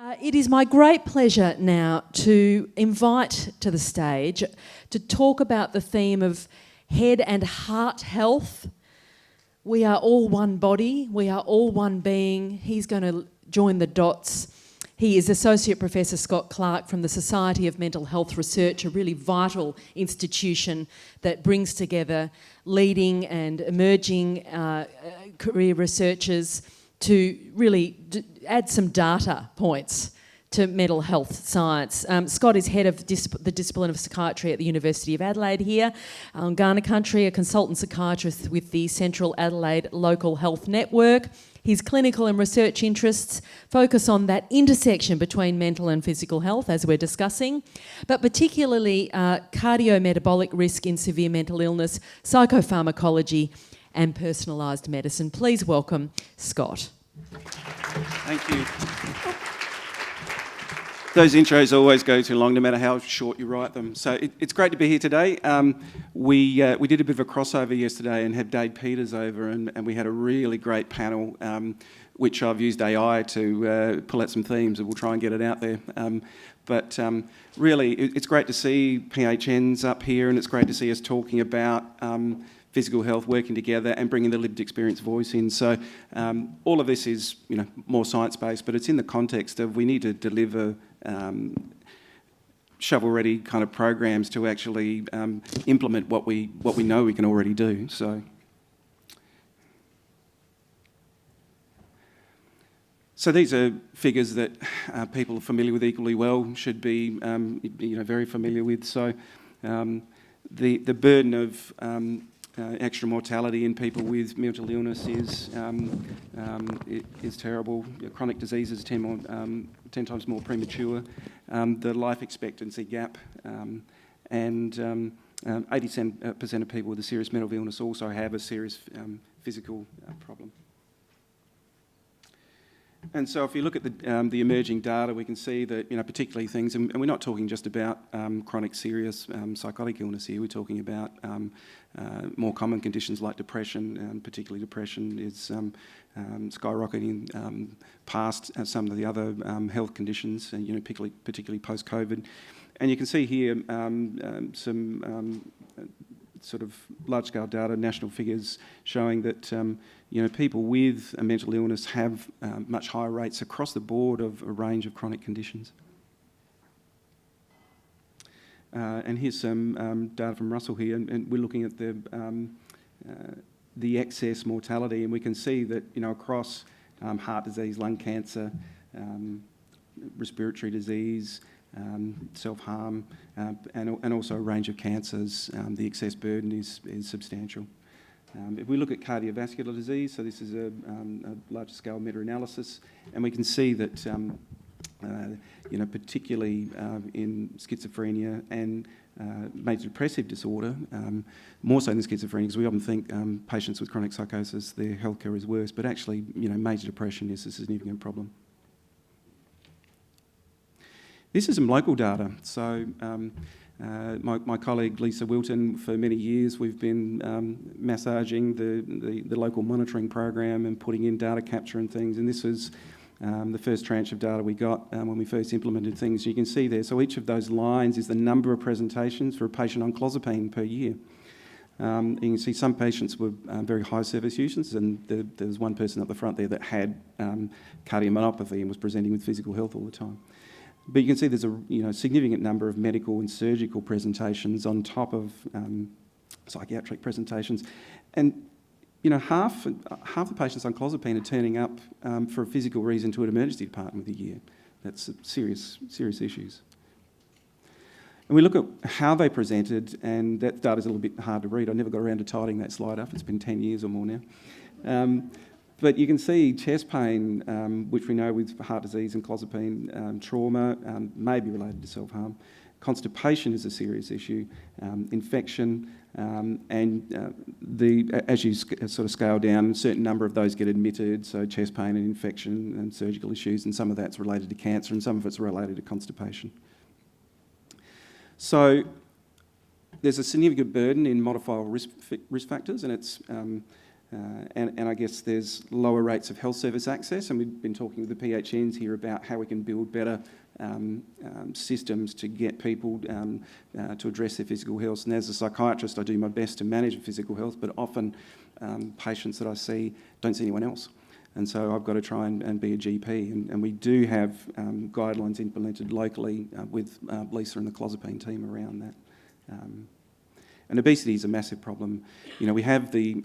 It is my great pleasure now to invite to the stage to talk about the theme of head and heart health. We are all one body, we are all one being. He's going to join the dots. He is Associate Professor Scott Clarke from the Society of Mental Health Research, a really vital institution that brings together leading and emerging career researchers to really add some data points to mental health science. Scott is head of the discipline of psychiatry at the University of Adelaide here on Kaurna country, a consultant psychiatrist with the Central Adelaide Local Health Network. His clinical and research interests focus on that intersection between mental and physical health, as we're discussing, but particularly cardiometabolic risk in severe mental illness, psychopharmacology and personalised medicine. Please welcome Scott. Thank you. Those intros always go too long, no matter how short you write them. So it's great to be here today. We did a bit of a crossover yesterday and had Dave Peters over, and we had a really great panel, which I've used AI to pull out some themes, and we'll try and get it out there. But really, it's great to see PHNs up here, and it's great to see us talking about physical health, working together and bringing the lived experience voice in. So all of this is, more science-based, but it's in the context of we need to deliver shovel-ready kind of programs to actually implement what we know we can already do. So these are figures that people are familiar with equally well, should be very familiar with. So the burden of extra mortality in people with mental illness is terrible. Chronic diseases 10 times more premature. The life expectancy gap and 80% of people with a serious mental illness also have a serious physical problem. And so if you look at the emerging data, we can see that, particularly things, and we're not talking just about chronic serious psychotic illness here, we're talking about more common conditions like depression, particularly depression is skyrocketing past some of the other health conditions, and particularly post-COVID. And you can see here some sort of large-scale data, national figures showing that people with a mental illness have much higher rates across the board of a range of chronic conditions. And here's some data from Russell here, and we're looking at the excess mortality, and we can see that across heart disease, lung cancer, respiratory disease, self-harm, and also a range of cancers, the excess burden is substantial. If we look at cardiovascular disease, so this is a large scale meta-analysis, and we can see that particularly in schizophrenia and major depressive disorder, more so than schizophrenia, because we often think patients with chronic psychosis, their healthcare is worse, but actually major depression is a significant problem. This is some local data. So my colleague Lisa Wilton, for many years we've been massaging the local monitoring program and putting in data capture and things, and this was the first tranche of data we got when we first implemented things. You can see there, so each of those lines is the number of presentations for a patient on clozapine per year. You can see some patients were very high service users, and there was one person at the front there that had cardiomyopathy and was presenting with physical health all the time. But you can see there's a significant number of medical and surgical presentations on top of psychiatric presentations, and half the patients on clozapine are turning up for a physical reason to an emergency department with a year. That's serious issues. And we look at how they presented, and that data's a little bit hard to read. I never got around to tidying that slide up. It's been 10 years or more now. But you can see chest pain, which we know with heart disease and clozapine, trauma may be related to self-harm. Constipation is a serious issue, infection, and as you sort of scale down, a certain number of those get admitted, so chest pain and infection and surgical issues, and some of that's related to cancer and some of it's related to constipation. So there's a significant burden in modifiable risk factors, and it's And I guess there's lower rates of health service access, and we've been talking with the PHNs here about how we can build better systems to get people to address their physical health. And as a psychiatrist, I do my best to manage physical health, but often patients that I see don't see anyone else. And so I've got to try and be a GP. And we do have guidelines implemented locally with Lisa and the clozapine team around that. And obesity is a massive problem. You know, we have the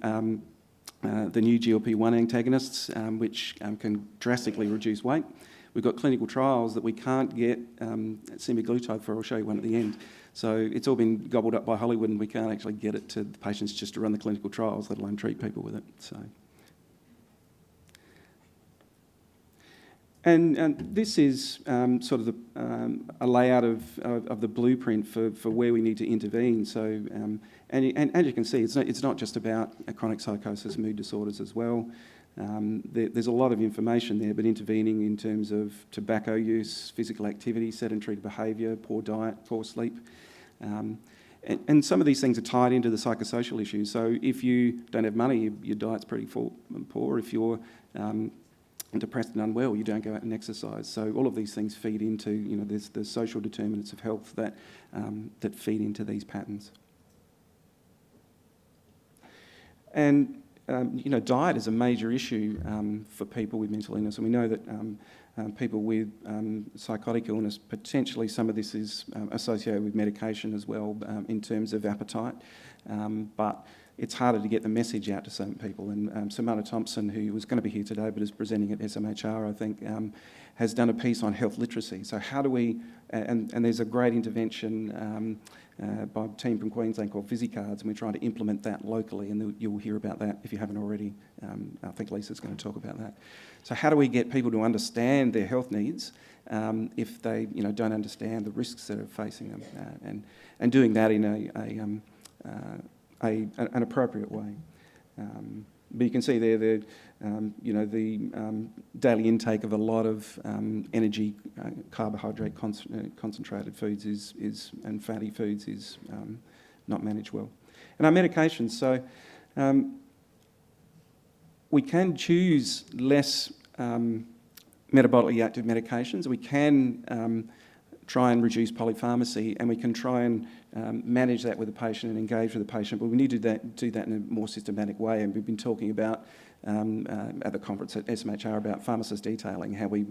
new GLP-1 antagonists, which can drastically reduce weight. We've got clinical trials that we can't get semaglutide for. I'll show you one at the end. So it's all been gobbled up by Hollywood, and we can't actually get it to the patients just to run the clinical trials, let alone treat people with it. So, and this is sort of a layout of the blueprint for where we need to intervene. So, and as you can see, it's not just about chronic psychosis, mood disorders as well. There's a lot of information there, but intervening in terms of tobacco use, physical activity, sedentary behaviour, poor diet, poor sleep. And some of these things are tied into the psychosocial issues. So if you don't have money, your diet's pretty poor. If you're depressed and unwell, you don't go out and exercise. So all of these things feed into, you know, there's the social determinants of health that feed into these patterns. And you know, diet is a major issue for people with mental illness, and we know that people with psychotic illness, potentially some of this is associated with medication as well in terms of appetite, but it's harder to get the message out to some people. And Samantha Thompson, who was going to be here today but is presenting at SMHR, I think, has done a piece on health literacy. So how do we, and there's a great intervention by a team from Queensland called VisiCards, and we're trying to implement that locally, and you'll hear about that if you haven't already. I think Lisa's going to talk about that. So how do we get people to understand their health needs if they, you know, don't understand the risks that are facing them, and doing that in an appropriate way. But you can see there, you know, the daily intake of a lot of energy, carbohydrate concentrated foods and fatty foods is not managed well. And our medications, so we can choose less metabolically active medications. We can try and reduce polypharmacy, and we can try and manage that with the patient and engage with the patient, but we need to do that in a more systematic way. And we've been talking about at the conference at SMHR about pharmacist detailing, how we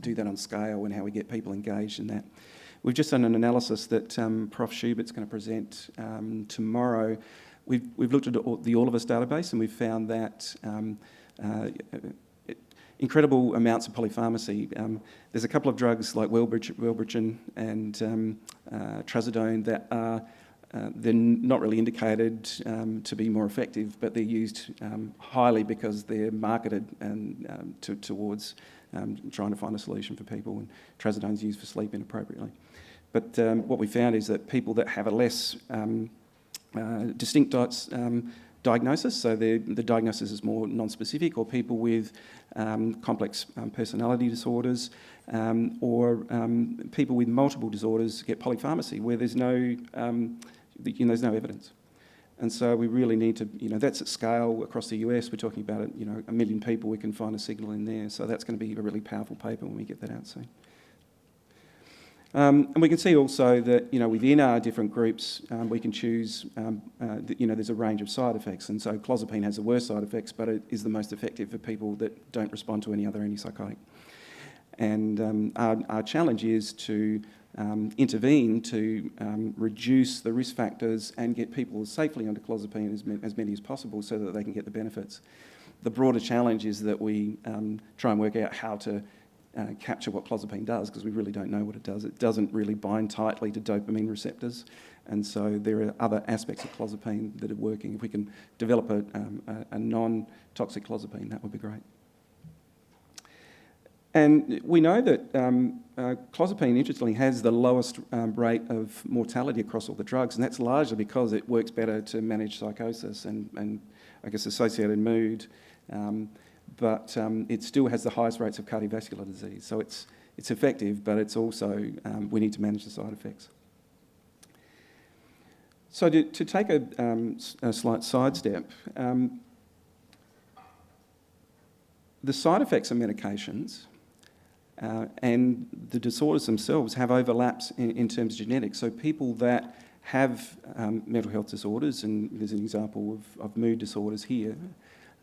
do that on scale and how we get people engaged in that. We've just done an analysis that Prof. Schubert's going to present tomorrow. We've looked at the All of Us database, and we've found that incredible amounts of polypharmacy. There's a couple of drugs like Wellbutrin and trazodone that are they're not really indicated to be more effective, but they're used highly because they're marketed and towards trying to find a solution for people. And trazodone's used for sleep inappropriately. But what we found is that people that have a less distinct diagnosis, so the diagnosis is more non-specific, or people with complex personality disorders, or people with multiple disorders get polypharmacy, where there's no, there's no evidence. And so we really need to, that's at scale across the US. We're talking about, 1 million people. We can find a signal in there. So that's going to be a really powerful paper when we get that out soon. And we can see also that, within our different groups, we can choose, there's a range of side effects. And so clozapine has the worst side effects, but it is the most effective for people that don't respond to any other antipsychotic. And our challenge is to intervene to reduce the risk factors and get people safely onto clozapine, as many as possible, so that they can get the benefits. The broader challenge is that we try and work out how to capture what clozapine does, because we really don't know what it does. It doesn't really bind tightly to dopamine receptors, and so there are other aspects of clozapine that are working. If we can develop a non-toxic clozapine, that would be great. And we know that clozapine, interestingly, has the lowest rate of mortality across all the drugs, and that's largely because it works better to manage psychosis and I guess, associated mood. But it still has the highest rates of cardiovascular disease. So it's effective, but it's also, we need to manage the side effects. So to take a slight sidestep, the side effects of medications and the disorders themselves have overlaps in terms of genetics. So people that have mental health disorders, and there's an example of mood disorders here,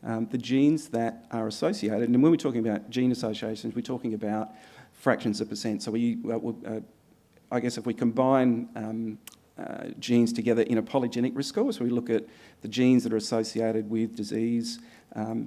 the genes that are associated, and when we're talking about gene associations, we're talking about fractions of percent. So I guess if we combine genes together in a polygenic risk score, so we look at the genes that are associated with disease,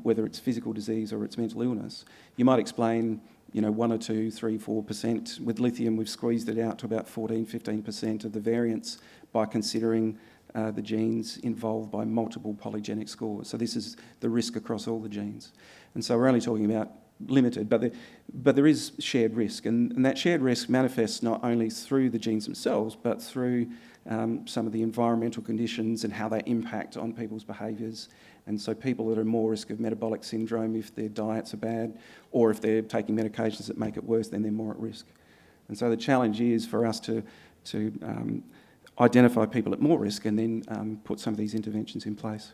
whether it's physical disease or it's mental illness, you might explain 1 or 2, 3, 4%. With lithium, we've squeezed it out to about 14, 15% of the variance by considering the genes involved by multiple polygenic scores. So this is the risk across all the genes. And so we're only talking about limited, but there is shared risk. And that shared risk manifests not only through the genes themselves, but through some of the environmental conditions and how they impact on people's behaviours. And so people that are more risk of metabolic syndrome if their diets are bad, or if they're taking medications that make it worse, then they're more at risk. And so the challenge is for us to identify people at more risk and then put some of these interventions in place.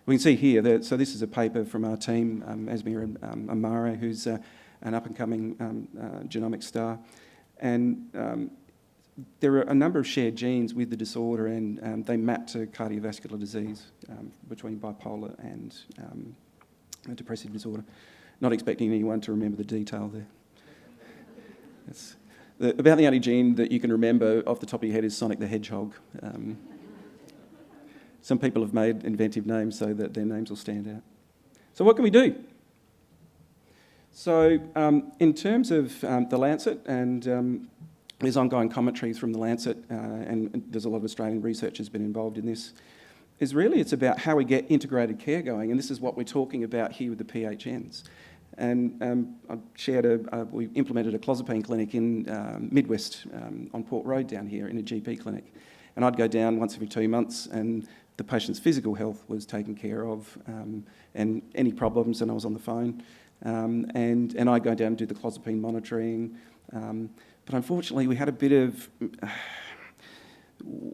We can see here that, so this is a paper from our team, Asmir and Amare, who's an up-and-coming genomic star. And there are a number of shared genes with the disorder, and they map to cardiovascular disease between bipolar and a depressive disorder. Not expecting anyone to remember the detail there. About the only gene that you can remember off the top of your head is Sonic the Hedgehog. Some people have made inventive names so that their names will stand out. So what can we do? So in terms of the Lancet, and there's ongoing commentary from the Lancet, and there's a lot of Australian research has been involved in this, is really it's about how we get integrated care going, and this is what we're talking about here with the PHNs. And we implemented a clozapine clinic in Midwest on Port Road down here in a GP clinic. And I'd go down once every 2 months, and the patient's physical health was taken care of, and any problems, and I was on the phone. And I'd go down and do the clozapine monitoring. But unfortunately, we had a bit of...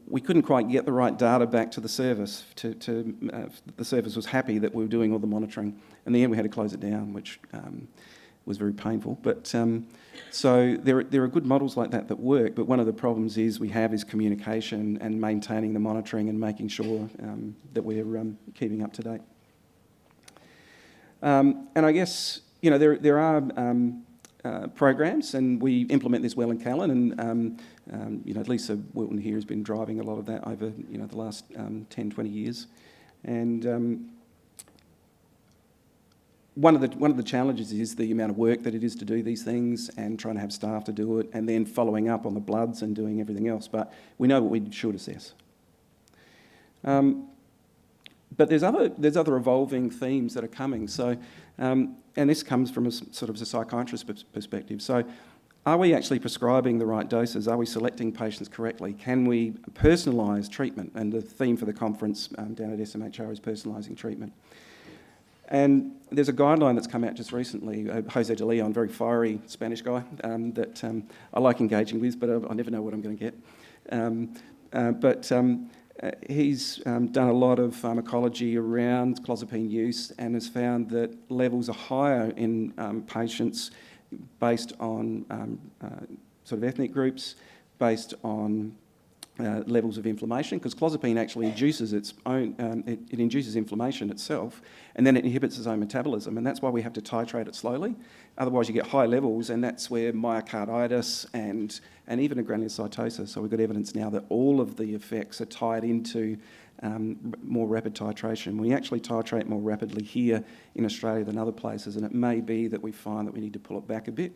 we couldn't quite get the right data back to the service. The service was happy that we were doing all the monitoring. In the end, we had to close it down, which was very painful. But so there are good models like that work, but one of the problems is communication and maintaining the monitoring and making sure that we're keeping up to date. And I guess, there are programs, and we implement this well in Callan, and Lisa Wilton here has been driving a lot of that over the last 10, 20 years. And one of the challenges is the amount of work that it is to do these things, and trying to have staff to do it, and then following up on the bloods and doing everything else. But we know what we should assess. But there's other evolving themes that are coming. So, and this comes from a sort of a psychiatrist perspective. So, are we actually prescribing the right doses? Are we selecting patients correctly? Can we personalise treatment? And the theme for the conference down at SMHR is personalising treatment. And there's a guideline that's come out just recently. Jose de Leon, very fiery Spanish guy that I like engaging with, but I never know what I'm going to get. He's done a lot of pharmacology around clozapine use, and has found that levels are higher in patients based on sort of ethnic groups, based on levels of inflammation, because clozapine actually induces its own, it induces inflammation itself, and then it inhibits its own metabolism, and that's why we have to titrate it slowly. Otherwise you get high levels, and that's where myocarditis and even a granulocytosis. So we've got evidence now that all of the effects are tied into more rapid titration. We actually titrate more rapidly here in Australia than other places, and it may be that we find that we need to pull it back a bit,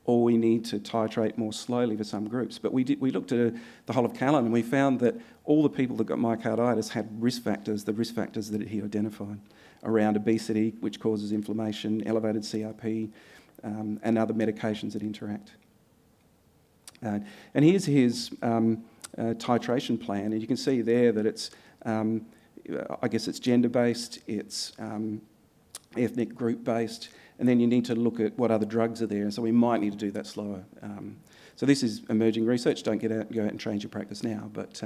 or we need to titrate more slowly for some groups. But we looked at the whole of Callan, and we found that all the people that got myocarditis had risk factors, the risk factors that he identified, around obesity, which causes inflammation, elevated CRP, and other medications that interact. And here's his titration plan, and you can see there that it's, I guess it's gender-based, it's ethnic group-based, and then you need to look at what other drugs are there, so we might need to do that slower. So this is emerging research. Don't go out and change your practice now, but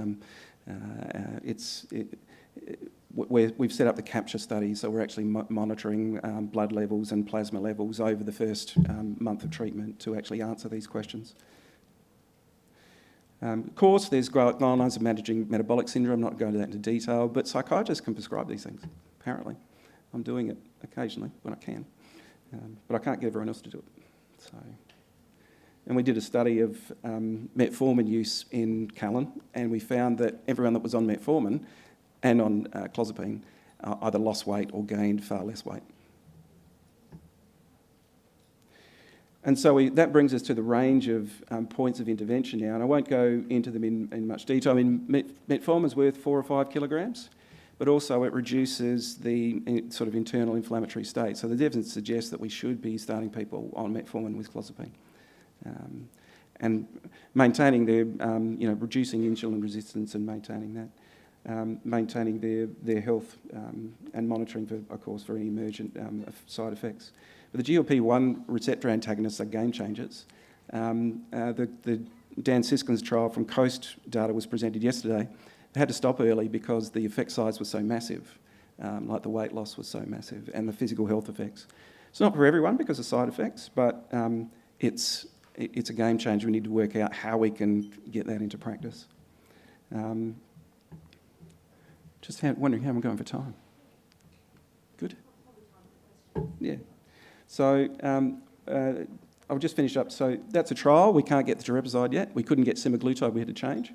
we've set up the capture study, so we're actually monitoring blood levels and plasma levels over the first month of treatment to actually answer these questions. Of course, there's guidelines of managing metabolic syndrome. I'm not going to that into detail, but psychiatrists can prescribe these things, apparently. I'm doing it occasionally when I can, but I can't get everyone else to do it. So, and we did a study of metformin use in Callan, and we found that everyone that was on metformin and on clozapine either lost weight or gained far less weight. And so that brings us to the range of points of intervention now, and I won't go into them in much detail. I mean, metformin is worth 4 or 5 kilograms, but also it reduces the sort of internal inflammatory state. So the evidence suggests that we should be starting people on metformin with clozapine. And maintaining their, reducing insulin resistance and maintaining that. Maintaining their health and monitoring, of course, for any emergent side effects. But the GLP-1 receptor antagonists are game changers. The Dan Siskin's trial from Coast data was presented yesterday. They had to stop early because the effect size was so massive, like the weight loss was so massive, and the physical health effects. It's not for everyone because of side effects, but it's a game changer. We need to work out how we can get that into practice. Just wondering how I'm going for time. Good? Yeah. So I'll just finish up. So that's a trial. We can't get the tirepizide yet. We couldn't get semaglutide. We had to change.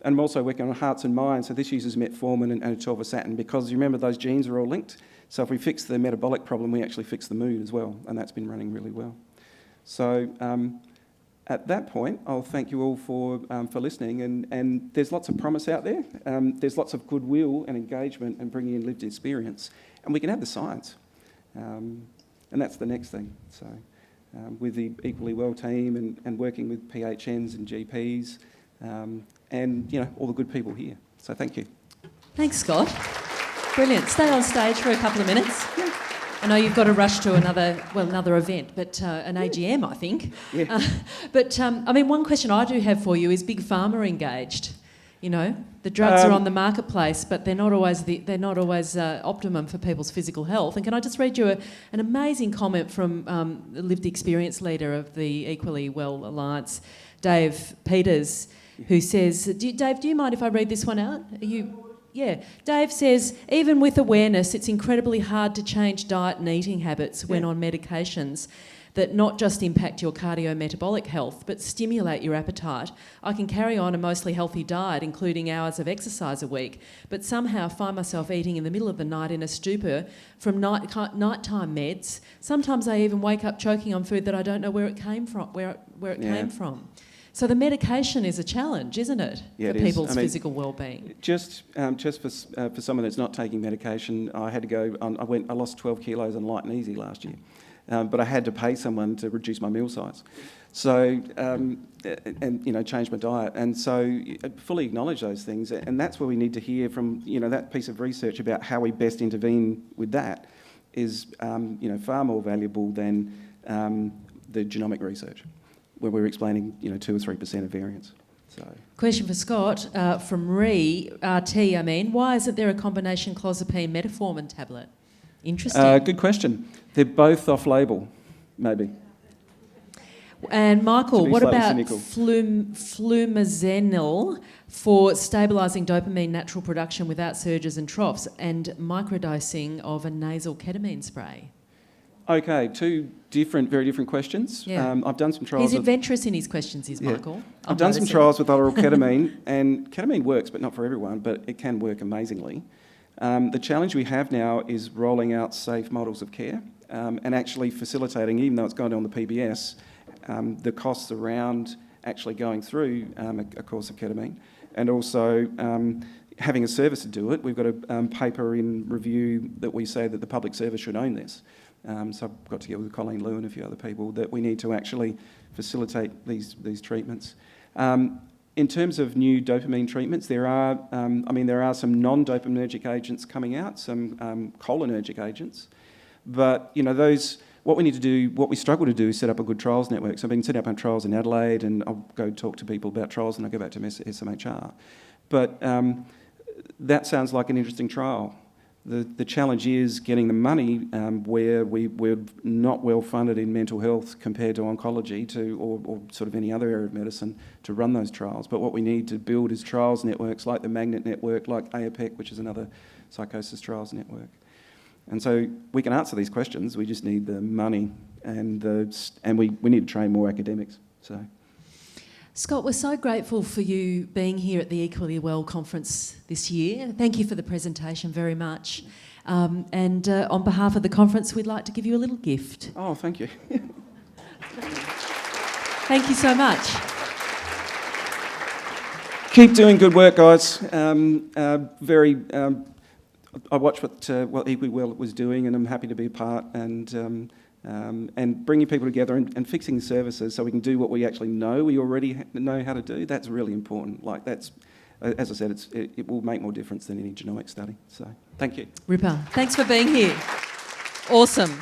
And I'm also working on hearts and minds. So this uses metformin and atorvastatin because you remember those genes are all linked. So if we fix the metabolic problem, we actually fix the mood as well. And that's been running really well. So at that point, I'll thank you all for listening. And there's lots of promise out there. There's lots of goodwill and engagement and bringing in lived experience. And we can add the science. And that's the next thing. So with the Equally Well team and working with PHNs and GPs and, all the good people here. So thank you. Thanks, Scott. Brilliant. Stay on stage for a couple of minutes. Yeah. I know you've got to rush to another event, but an AGM, I think. Yeah. One question I do have for you is Big Pharma engaged? The drugs are on the marketplace, but they're not always optimum for people's physical health. And can I just read you an amazing comment from the lived experience leader of the Equally Well Alliance, Dave Peters, who says, Dave, do you mind if I read this one out? Yeah. Dave says, even with awareness, it's incredibly hard to change diet and eating habits when on medications that not just impact your cardiometabolic health, but stimulate your appetite. I can carry on a mostly healthy diet, including hours of exercise a week, but somehow find myself eating in the middle of the night in a stupor from nighttime meds. Sometimes I even wake up choking on food that I don't know where it came from. Came from. So the medication is a challenge, isn't it, for people's physical well-being? Just for someone that's not taking medication, I had to go on. I lost 12 kilos on Light and Easy last year. But I had to pay someone to reduce my meal size. So, change my diet. And so fully acknowledge those things. And that's where we need to hear from, that piece of research about how we best intervene with that is, far more valuable than the genomic research, where we're explaining, 2 or 3% of variance. So. Question for Scott from RT. Why isn't there a combination clozapine metformin tablet? Interesting. Good question. They're both off-label, maybe. And Michael, what about flumazenil for stabilising dopamine natural production without surges and troughs, and microdosing of a nasal ketamine spray? Okay, two very different questions. Yeah. I've done some trials. He's adventurous in his questions, Michael. I've done some trials with oral ketamine, and ketamine works, but not for everyone, but it can work amazingly. The challenge we have now is rolling out safe models of care and actually facilitating, even though it's going on the PBS, the costs around actually going through a course of ketamine, and also having a service to do it. We've got a paper in review that we say that the public service should own this. So I've got together with Colleen Liu and a few other people that we need to actually facilitate these treatments. In terms of new dopamine treatments, there are some non-dopaminergic agents coming out, some cholinergic agents, but what we struggle to do is set up a good trials network. So I've been setting up on trials in Adelaide, and I'll go talk to people about trials, and I'll go back to SMHR. But that sounds like an interesting trial. The challenge is getting the money where we're not well funded in mental health compared to oncology or sort of any other area of medicine to run those trials. But what we need to build is trials networks like the Magnet Network, like AAPEC, which is another psychosis trials network. And so we can answer these questions, we just need the money and we need to train more academics. So. Scott, we're so grateful for you being here at the Equally Well conference this year. Thank you for the presentation very much. And on behalf of the conference, we'd like to give you a little gift. Oh, thank you. Thank you so much. Keep doing good work, guys. I watched what Equally Well was doing, and I'm happy to be a part. And bringing people together and fixing services so we can do what we actually know we already know how to do, that's really important. Like that's, as I said, it will make more difference than any genomic study. So thank you. Ripper, thanks for being here. Awesome.